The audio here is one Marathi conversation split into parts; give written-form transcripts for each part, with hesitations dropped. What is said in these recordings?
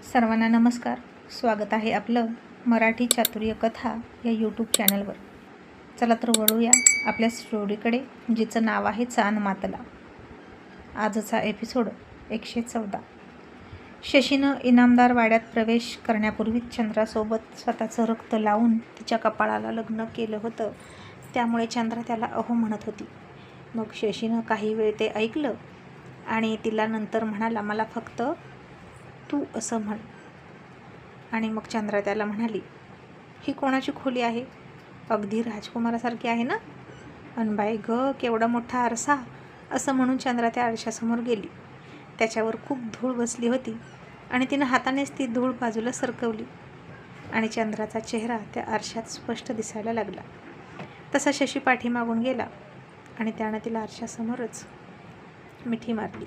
सर्वांना नमस्कार. स्वागत आहे आपलं मराठी चातुर्य कथा या यूट्यूब चॅनलवर. चला तर वळूया आपल्या स्टोरीकडे, जिचं नाव आहे चान मातला. आजचा एपिसोड 114. शशीनं इनामदार वाड्यात प्रवेश करण्यापूर्वीच चंद्रासोबत स्वतःचं रक्त लावून तिच्या कपाळाला लग्न केलं होतं. त्यामुळे चंद्रा त्याला अहो म्हणत होती. मग शशीनं काही वेळ ते ऐकलं आणि तिला नंतर म्हणाला, मला फक्त तू असं म्हण. आणि मग चंद्रा त्याला म्हणाली, ही कोणाची खोली आहे? अगदी राजकुमारासारखी आहे ना? अनबाई ग, केवढा मोठा आरसा. असं म्हणून चंद्रा त्या आरशासमोर गेली. त्याच्यावर खूप धूळ बसली होती आणि तिनं हातानेच ती धूळ बाजूला सरकवली आणि चंद्राचा चेहरा त्या आरशात स्पष्ट दिसायला लागला. तसा शशी पाठीमागून गेला आणि त्यानं तिला आरशासमोरच मिठी मारली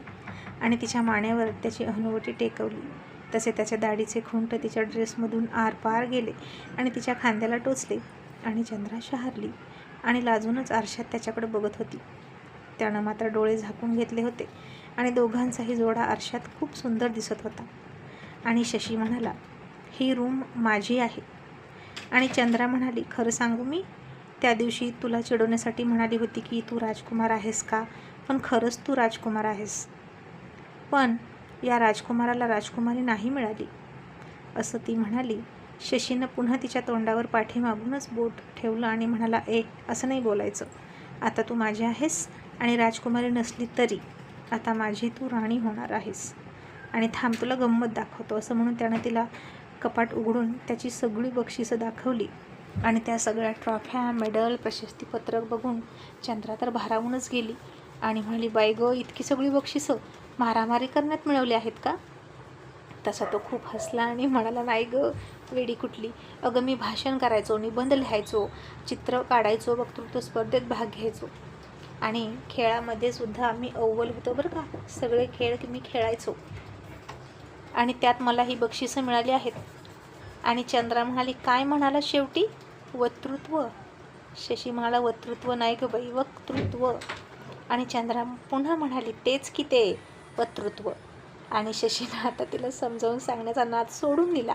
आणि तिच्या मानेवर त्याची हनुवटी टेकवली. तसे त्याच्या दाढीचे खुंट तिच्या ड्रेसमधून आरपार गेले आणि तिच्या खांद्याला टोचले आणि चंद्रा शहारली आणि लाजूनच आरशात त्याच्याकडे बघत होती. त्यानं मात्र डोळे झाकून घेतले होते आणि दोघांचाही जोडा आरशात खूप सुंदर दिसत होता. आणि शशी म्हणाला, ही रूम माझी आहे. आणि चंद्रा म्हणाली, खरं सांगू, मी त्या दिवशी तुला चिडवण्यासाठी म्हणाली होती की तू राजकुमार आहेस का, पण खरंच तू राजकुमार आहेस. पण या राजकुमाराला राजकुमारी नाही मिळाली, असं ती म्हणाली. शशीनं पुन्हा तिच्या तोंडावर पाठीमागूनच बोट ठेवलं आणि म्हणाला, असं नाही बोलायचं. आता तू माझी आहेस आणि राजकुमारी नसली तरी आता माझी तू राणी होणार आहेस. आणि थांब, तुला गंमत दाखवतो. असं म्हणून त्यानं तिला कपाट उघडून त्याची सगळी बक्षिसं दाखवली आणि त्या सगळ्या ट्रॉफ्या, मेडल, प्रशस्तीपत्रक बघून चंद्रा तर भारावूनच गेली आणि म्हणाली, बाई ग, इतकी सगळी बक्षिसं मारामारी करण्यात मिळवली आहेत का? तसा तो खूप हसला आणि म्हणाला, नाही ग वेडी कुठली. अगं, मी भाषण करायचो, निबंध लिहायचो, चित्र काढायचो, वक्तृत्व स्पर्धेत भाग घ्यायचो आणि खेळामध्ये सुद्धा मी अव्वल होतो बरं का. सगळे खेळ मी खेळायचो आणि त्यात मला ही बक्षिसं मिळाली आहेत. आणि चंद्रा म्हणाली, काय म्हणाला शेवटी? वक्तृत्व. शशी म्हणाला, वक्तृत्व नाही ग बाई, वक्तृत्व. आणि चंद्रा पुन्हा म्हणाली, तेच की ते वक्तृत्व. आणि शशीनं आता तिला समजावून सांगण्याचा नाद सोडून दिला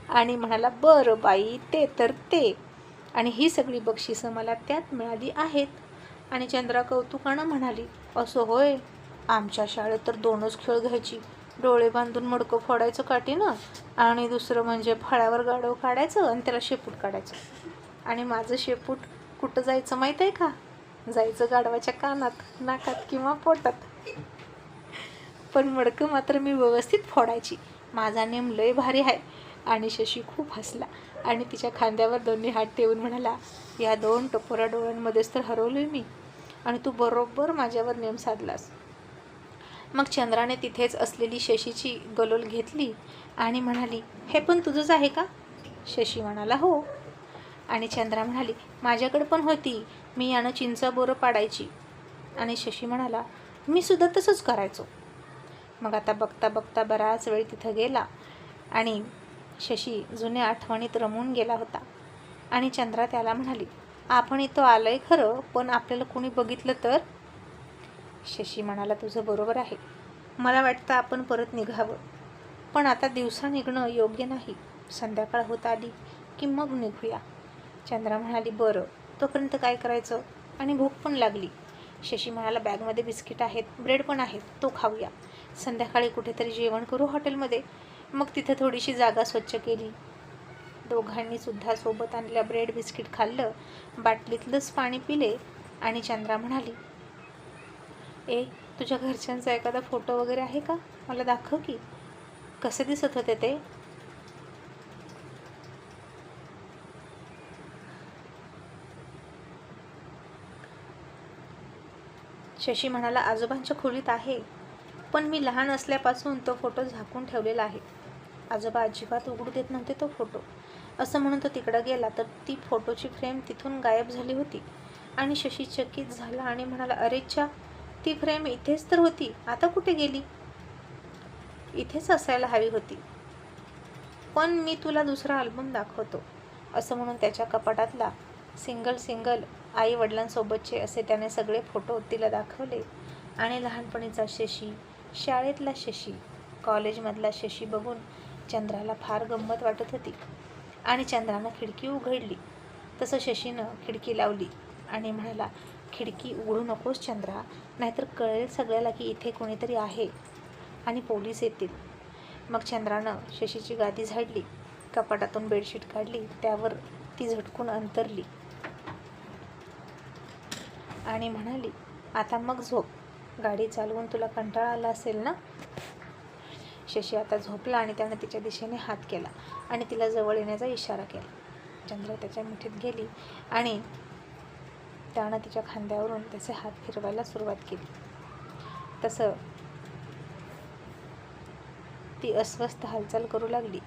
आणि म्हणाला, बरं बाई, ते तर ते. आणि ही सगळी बक्षिसं मला त्यात मिळाली आहेत. आणि चंद्रा कौतुकानं म्हणाली, असं होय. आमच्या शाळेत तर 2च खेळ घ्यायची. डोळे बांधून मडकं फोडायचं काठीनं आणि दुसरं म्हणजे फळ्यावर गाढव काढायचं आणि त्याला शेपूट काढायचं. आणि माझं शेपूट कुठं जायचं माहीत आहे का? जायचं गाढवाच्या कानात, नाकात किंवा पोटात. पण मडकं मात्र मी व्यवस्थित फोडायची. माझा नेम लय भारी आहे. आणि शशी खूप हसला आणि तिच्या खांद्यावर दोन्ही हात ठेवून म्हणाला, या 2 टपोऱ्या डोळ्यांमध्येच तर हरवलोय मी आणि तू बरोबर माझ्यावर नेम साधलास. मग चंद्राने तिथेच असलेली शशीची गलोल घेतली आणि म्हणाली, हे पण तुझंच आहे का? शशी म्हणाला, हो. आणि चंद्रा म्हणाली, माझ्याकडे पण होती, मी यानं चिंचा बोरं पाडायची. आणि शशी म्हणाला, मी सुद्धा तसंच करायचो. मग आता बघता बघता बराच वेळ तिथं गेला आणि शशी जुन्या आठवणीत रमून गेला होता. आणि चंद्रा त्याला म्हणाली, आपण इथं आलंय खरं, पण आपल्याला कोणी बघितलं तर? शशी म्हणाला, तुझं बरोबर आहे. मला वाटतं आपण परत निघावं, पण आता दिवसा निघणं योग्य नाही. संध्याकाळ होत आली की मग निघूया. चंद्रा म्हणाली, बरं, तोपर्यंत काय करायचं? आणि भूक पण लागली. शशी म्हणाला, बॅगमध्ये बिस्किट आहेत, ब्रेड पण आहेत, तो खाऊया. संध्याकाळी कुठेतरी जेवण करू हॉटेलमध्ये. मग तिथं थोडीशी जागा स्वच्छ केली. दोघांनी सुद्धा सोबत आणलेल्या ब्रेड बिस्किट खाल्लं, बाटलीतलंच पाणी पिले. आणि चंद्रा म्हणाली, तुझ्या घरच्यांचा एखादा फोटो वगैरे आहे का? मला दाखव की, कसे दिसत होते ते. शशी म्हणाला, आजोबांच्या खोलीत आहे, पण मी लहान असल्यापासून तो फोटो झाकून ठेवलेला आहे. आजोबा अजिबात उघडू देत नव्हते तो फोटो. असं म्हणून तो तिकडं गेला तर ती फोटोची फ्रेम तिथून गायब झाली होती. आणि शशी चकित झाला आणि म्हणाला, अरेच्छा, ती फ्रेम इथेच तर होती, आता कुठे गेली? इथेच असायला हवी होती. पण मी तुला दुसरा अल्बम दाखवतो. असं म्हणून त्याच्या कपाटातला सिंगल आई वडिलांसोबतचे असे त्याने सगळे फोटो तिला दाखवले. आणि लहानपणीचा शशी, शाळेतला शशी, कॉलेजमधला शशी बघून चंद्राला फार गंमत वाटत होती आणि चंद्रानं खिडकी उघडली. तसं शशीनं खिडकी लावली आणि म्हणाला, खिडकी उघडू नकोस चंद्रा, नाहीतर कळेल सगळ्याला की इथे कोणीतरी आहे आणि पोलीस येतील. मग चंद्रानं शशीची गादी झाडली, कपाटातून बेडशीट काढली, त्यावर ती झटकून अंतरली आणि म्हणाली, आता मग झोप. गाडी चालवून तुला कंटाळा आला असेल ना. शशी आता झोपला आणि त्यानं तिच्या दिशेने हात केला आणि तिला जवळ येण्याचा इशारा केला. चंद्र त्याच्या मिठीत गेली आणि त्यानं तिच्या खांद्यावरून त्याचे हात फिरवायला सुरुवात केली. तसं ती अस्वस्थ हालचाल करू लागली.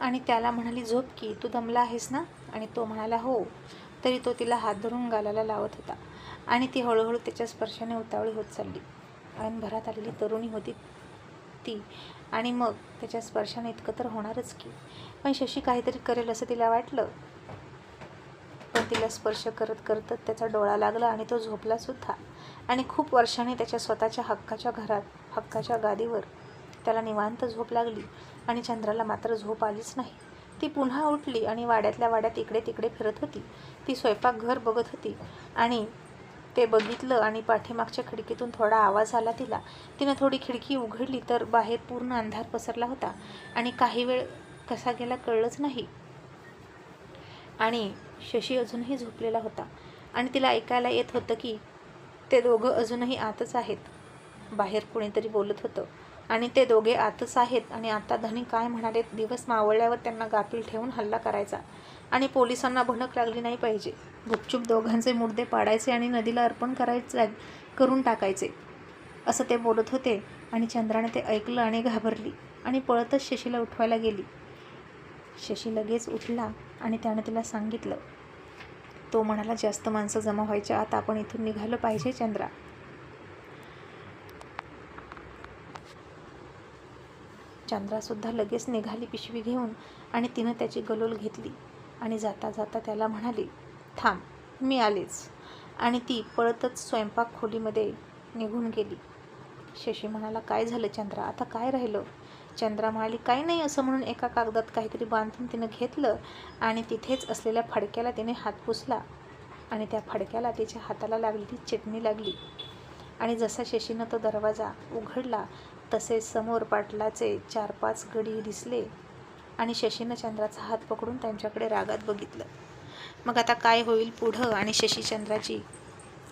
आणि त्याला म्हणाली, झोप की, तू दमला आहेस ना. आणि तो म्हणाला, हो. तरी तो तिला हात धरून गालाला लावत होता आणि ती हळूहळू त्याच्या स्पर्शाने उतावळी होत चालली. ऐनभरात आलेली तरुणी होती ती आणि मग त्याच्या स्पर्शाने इतकं तर होणारच की. पण शशी काहीतरी करेल असं तिला वाटलं. पण तिला स्पर्श करत करतच त्याचा डोळा लागला आणि तो झोपला सुद्धा. आणि खूप वर्षांनी त्याच्या स्वतःच्या हक्काच्या घरात, हक्काच्या गादीवर त्याला निवांत झोप लागली आणि चंद्राला मात्र झोप आलीच नाही. ती पुन्हा उठली आणि वाड्यातल्या वाड्यात इकडे तिकडे फिरत होती. ती स्वयंपाकघर बघत होती आणि ते बघितलं आणि पाठीमागच्या खिडकीतून थोडा आवाज आला तिला. तिनं थोडी खिडकी उघडली तर बाहेर पूर्ण अंधार पसरला होता आणि काही वेळ कसा गेला कळलंच नाही. आणि शशी अजूनही झोपलेला होता आणि तिला ऐकायला येत होतं की ते दोघं अजूनही आतच आहेत. बाहेर कोणीतरी बोलत होतं आणि ते दोघे आतच आहेत आणि आता धनी काय म्हणाले, दिवस मावळल्यावर त्यांना गाफील ठेवून हल्ला करायचा आणि पोलिसांना भनक लागली नाही पाहिजे. गुपचूप दोघांचे मुर्दे पाडायचे आणि नदीला अर्पण करून टाकायचे, असं ते बोलत होते. आणि चंद्राने ते ऐकलं आणि घाबरली आणि पळतच शशीला उठवायला गेली. शशी लगेच उठला आणि त्यानं तिला सांगितलं. तो म्हणाला, जास्त माणसं जमा व्हायच्या आत आपण इथून निघालं पाहिजे चंद्रा. चंद्रासुद्धा लगेच निघाली पिशवी घेऊन आणि तिनं त्याची गलोल घेतली आणि जाता जाता त्याला म्हणाली, थांब, मी आलेच. आणि ती पळतच स्वयंपाक खोलीमध्ये निघून गेली. शशी म्हणाला, काय झालं चंद्रा, आता काय राहिलं. चंद्रा म्हणाली, काही नाही. असं म्हणून एका कागदात काहीतरी बांधून तिनं घेतलं आणि तिथेच असलेल्या फडक्याला तिने हात पुसला आणि त्या फडक्याला तिच्या हाताला लागलेली चटणी लागली. आणि जसा शशीनं तो दरवाजा उघडला तसे समोर पाटलाचे 4-5 गडी दिसले आणि शशीनं चंद्राचा हात पकडून त्यांच्याकडे रागात बघितलं. मग आता काय होईल पुढं आणि शशी चंद्राची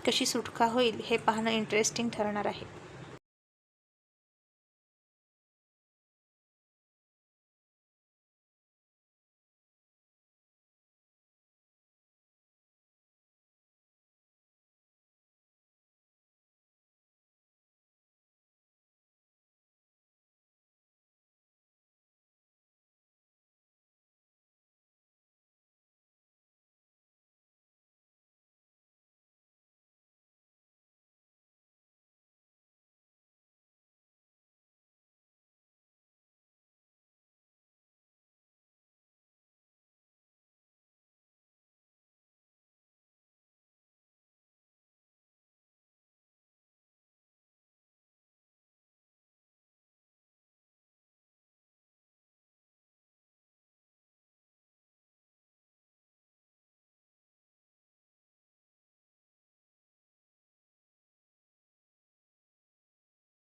कशी सुटका होईल हे पाहणं इंटरेस्टिंग ठरणार आहे.